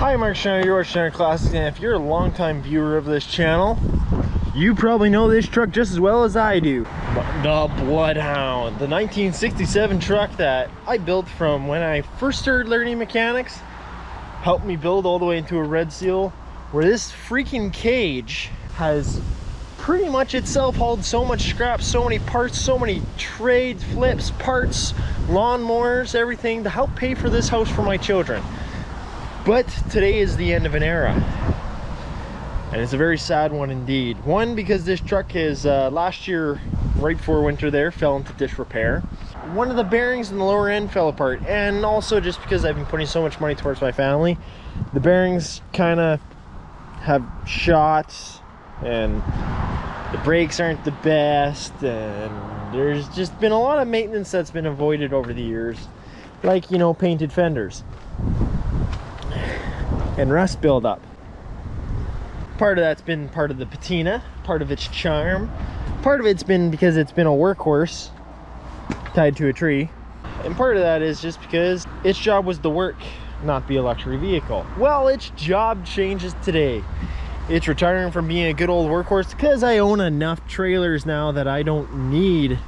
Hi, Mark Schneider, your Schneider Classics, and if you're a longtime viewer of this channel, you probably know this truck just as well as I do. The Bloodhound, the 1967 truck that I built from when I first started learning mechanics, helped me build all the way into a red seal, where this freaking cage has pretty much itself hauled so much scrap, so many parts, so many trades, flips, parts, lawnmowers, everything to help pay for this house for my children. But today is the end of an era, and it's a very sad one indeed. One, because this truck is last year, right before winter there, fell into disrepair. One of the bearings in the lower end fell apart, and also just because I've been putting so much money towards my family, the bearings kind of have shots, and the brakes aren't the best, and there's just been a lot of maintenance that's been avoided over the years, like, you know, painted fenders and rust buildup. Part of that's been part of the patina, part of its charm, part of it's been because it's been a workhorse tied to a tree, and part of that is just because its job was to work, not be a luxury vehicle. Well, its job changes today. It's retiring from being a good old workhorse because I own enough trailers now that I don't need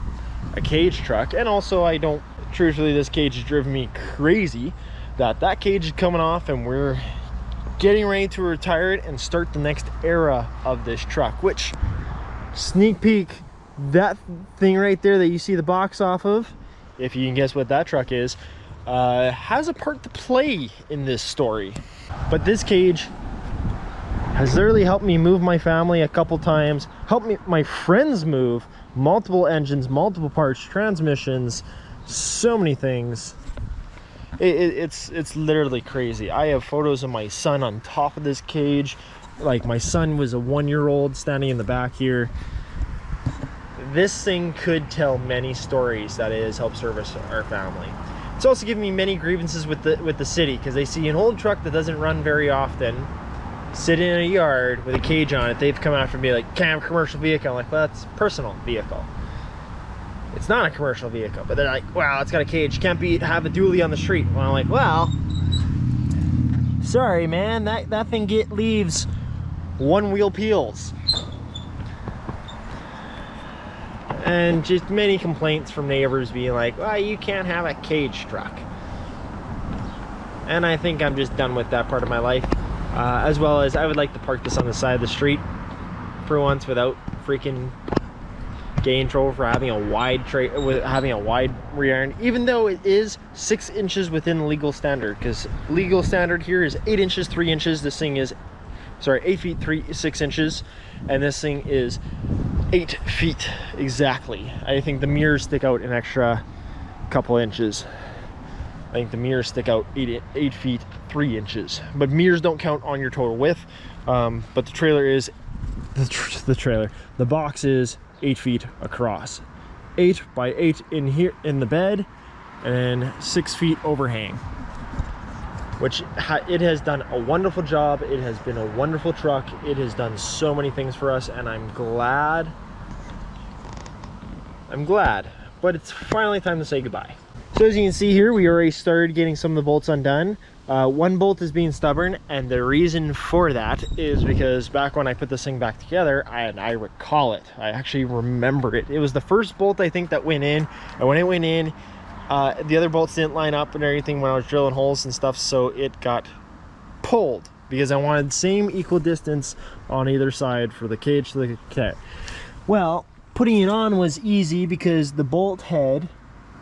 a cage truck, and also I don't, truthfully, this cage has driven me crazy that cage is coming off, and we're getting ready to retire it and start the next era of this truck. Which, sneak peek, that thing right there that you see the box off of, if you can guess what that truck is, has a part to play in this story. But this cage has literally helped me move my family a couple times, helped me, my friends move multiple engines, multiple parts, transmissions, so many things. It's literally crazy. I have photos of my son on top of this cage. Like, my son was a 1-year-old standing in the back here. This thing could tell many stories that it has helped service our family. It's also given me many grievances with the city, because they see an old truck that doesn't run very often sit in a yard with a cage on it. They've come after me like, can't have a commercial vehicle. I'm like, well, that's a personal vehicle. It's not a commercial vehicle. But they're like, wow, it's got a cage, can't have a dually on the street. Well, I'm like, well, sorry man, that thing leaves one wheel peels. And just many complaints from neighbors being like, well, you can't have a cage truck. And I think I'm just done with that part of my life. As well as I would like to park this on the side of the street for once without freaking getting in trouble for having a wide rear end, even though it is 6 inches within the legal standard, because legal standard here is 8 inches 3 inches. This thing is, sorry, 8 feet 6 inches, and this thing is 8 feet exactly. I think the mirrors stick out an extra couple inches. I think the mirrors stick out 8 feet 3 inches, but mirrors don't count on your total width. But the trailer is the box is 8 feet across, 8 by 8 in here in the bed, and 6 feet overhang. Which it has done a wonderful job. It has been a wonderful truck. It has done so many things for us, and I'm glad. But it's finally time to say goodbye. So as you can see here, we already started getting some of the bolts undone. One bolt is being stubborn, and the reason for that is because back when I put this thing back together, I recall it. I actually remember it. It was the first bolt, I think, that went in, and when it went in, the other bolts didn't line up and everything when I was drilling holes and stuff, so it got pulled because I wanted same equal distance on either side for the cage to the cat. Well, putting it on was easy because the bolt head,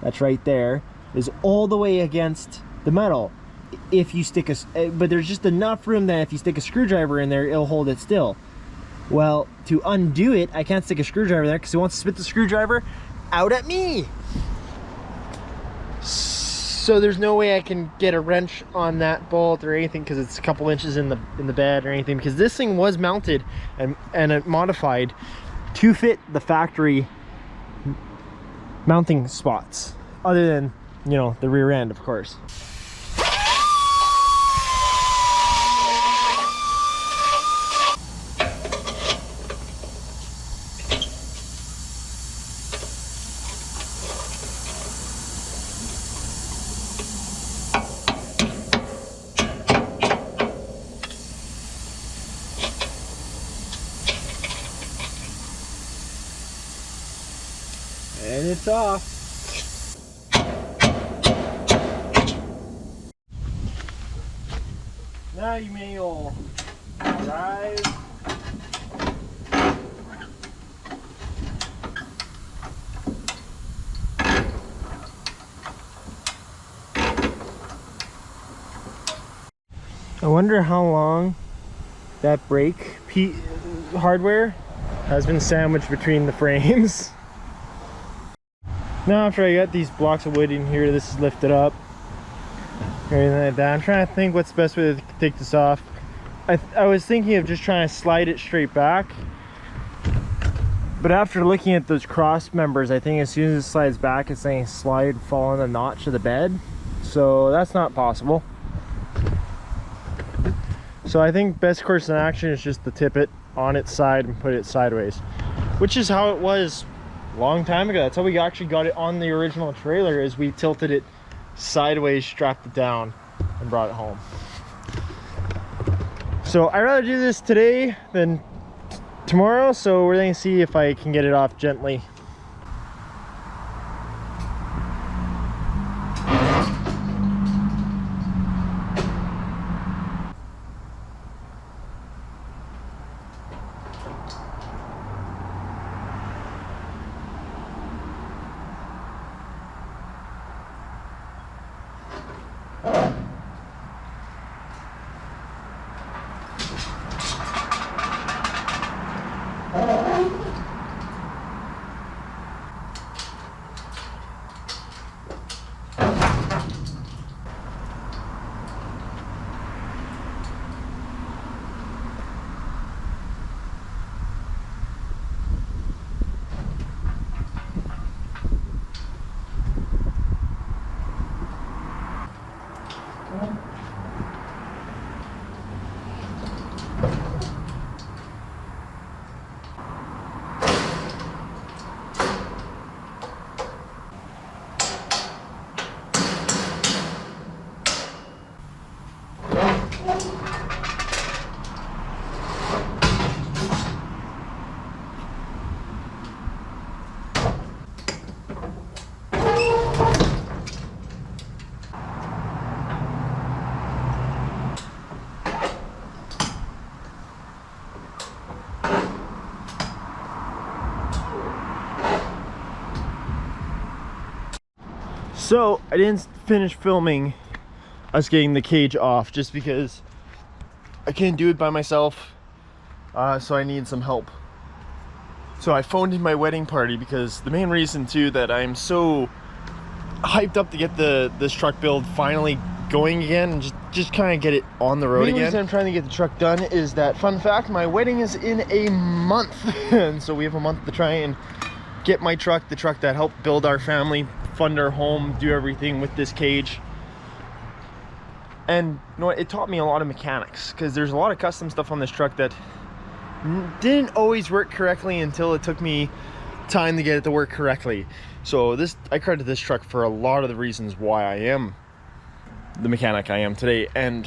that's right there, is all the way against the metal. If you stick but there's just enough room that if you stick a screwdriver in there, it'll hold it still. Well, to undo it, I can't stick a screwdriver there because it wants to spit the screwdriver out at me. So there's no way I can get a wrench on that bolt or anything because it's a couple inches in the bed or anything, because this thing was mounted and modified to fit the factory mounting spots, other than, you know, the rear end, of course. it's off. Now you may all drive. I wonder how long that brake hardware has been sandwiched between the frames. Now after I got these blocks of wood in here, this is lifted up, everything like that. I'm trying to think what's the best way to take this off. I was thinking of just trying to slide it straight back, but after looking at those cross members, I think as soon as it slides back, it's saying slide fall in the notch of the bed, so that's not possible. So I think best course of action is just to tip it on its side and put it sideways, which is how it was a long time ago. That's how we actually got it on the original trailer, is we tilted it sideways, strapped it down, and brought it home. So I'd rather do this today than tomorrow, so we're going to see if I can get it off gently. So I didn't finish filming us getting the cage off just because I can't do it by myself, so I need some help. So I phoned in my wedding party, because the main reason too that I'm so hyped up to get this truck build finally going again and just kind of get it on the road again. The reason I'm trying to get the truck done is that, fun fact, my wedding is in a month and so we have a month to try and get my truck, the truck that helped build our family, fund our home, do everything with this cage. And you know what, it taught me a lot of mechanics, because there's a lot of custom stuff on this truck that didn't always work correctly until it took me time to get it to work correctly. So I credit this truck for a lot of the reasons why I am the mechanic I am today, and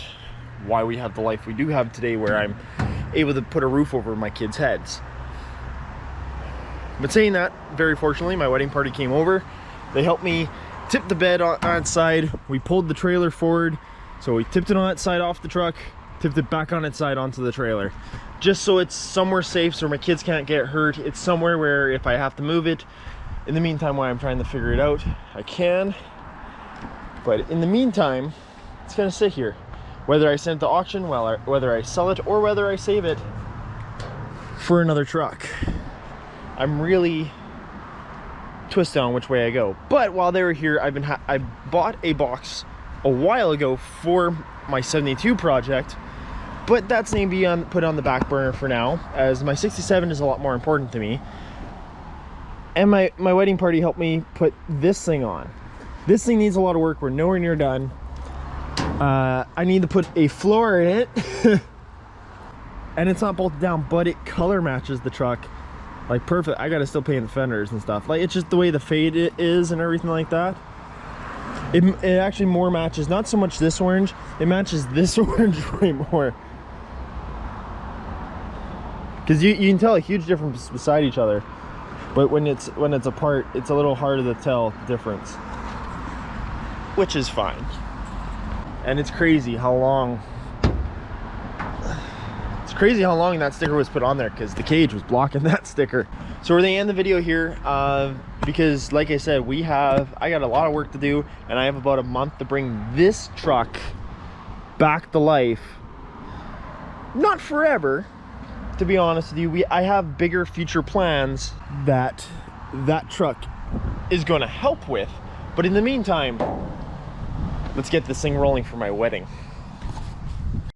why we have the life we do have today, where I'm able to put a roof over my kids' heads. But saying that, very fortunately, my wedding party came over. They helped me tip the bed on its side. We pulled the trailer forward, so we tipped it on its side off the truck, tipped it back on its side onto the trailer, just so it's somewhere safe, so my kids can't get hurt. It's somewhere where if I have to move it, in the meantime, while I'm trying to figure it out, I can. But in the meantime, it's gonna sit here. Whether I send it to auction, whether I sell it, or whether I save it for another truck. I'm really twisted on which way I go. But while they were here, I bought a box a while ago for my 72 project, but that's going to be put on the back burner for now, as my 67 is a lot more important to me. And my wedding party helped me put this thing on. This thing needs a lot of work. We're nowhere near done. I need to put a floor in it. And it's not bolted down, but it color matches the truck like perfect. I gotta still paint the fenders and stuff. Like, it's just the way the fade is and everything like that. It actually more matches, not so much this orange, it matches this orange way more. Because you can tell a huge difference beside each other. But when it's apart, it's a little harder to tell the difference, which is fine. And it's crazy how long that sticker was put on there, because the cage was blocking that sticker. So we're gonna end the video here, because like I said, I got a lot of work to do, and I have about a month to bring this truck back to life. Not forever, to be honest with you. I have bigger future plans that truck is going to help with, but in the meantime, let's get this thing rolling for my wedding.